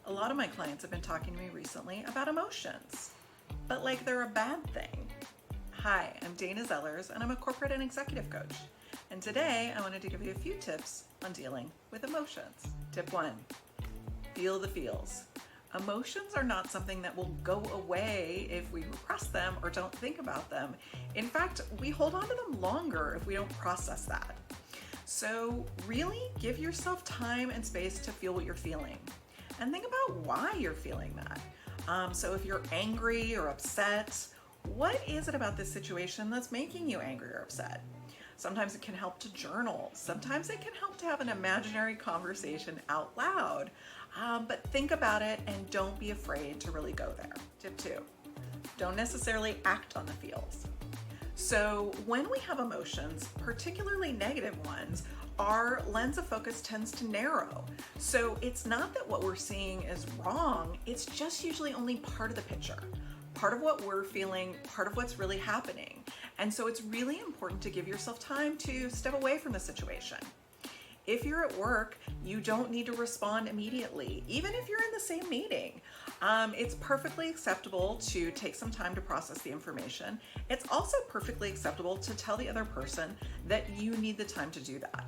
A lot of my clients have been talking to me recently about emotions, but like they're a bad thing. Hi, I'm Dana Zellers and I'm a corporate and executive coach. And today I wanted to give you a few tips on dealing with emotions. Tip 1, feel the feels. Emotions are not something that will go away if we repress them or don't think about them. In fact, we hold on to them longer if we don't process that. So really give yourself time and space to feel what you're feeling. And think about why you're feeling that. So if you're angry or upset, what is it about this situation that's making you angry or upset? Sometimes it can help to journal. Sometimes it can help to have an imaginary conversation out loud. But think about it and don't be afraid to really go there. Tip 2, don't necessarily act on the feels. So when we have emotions, particularly negative ones, our lens of focus tends to narrow. So it's not that what we're seeing is wrong, it's just usually only part of the picture, part of what we're feeling, part of what's really happening. And so it's really important to give yourself time to step away from the situation. If you're at work, you don't need to respond immediately, even if you're in the same meeting. It's perfectly acceptable to take some time to process the information. It's also perfectly acceptable to tell the other person that you need the time to do that.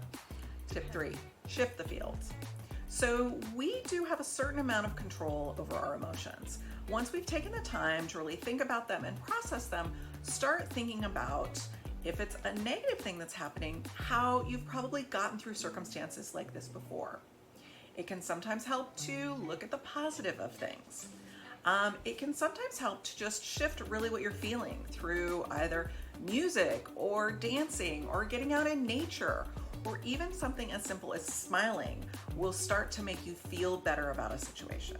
Tip 3, shift the fields. So we do have a certain amount of control over our emotions. Once we've taken the time to really think about them and process them, start thinking about, if it's a negative thing that's happening, how you've probably gotten through circumstances like this before. It can sometimes help to look at the positive of things. It can sometimes help to just shift really what you're feeling through either music or dancing or getting out in nature, or even something as simple as smiling will start to make you feel better about a situation.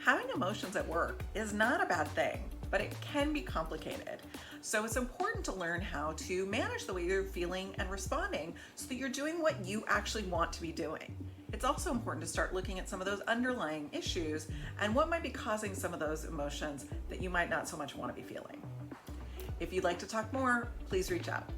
Having emotions at work is not a bad thing, but it can be complicated. So it's important to learn how to manage the way you're feeling and responding so that you're doing what you actually want to be doing. It's also important to start looking at some of those underlying issues and what might be causing some of those emotions that you might not so much want to be feeling. If you'd like to talk more, please reach out.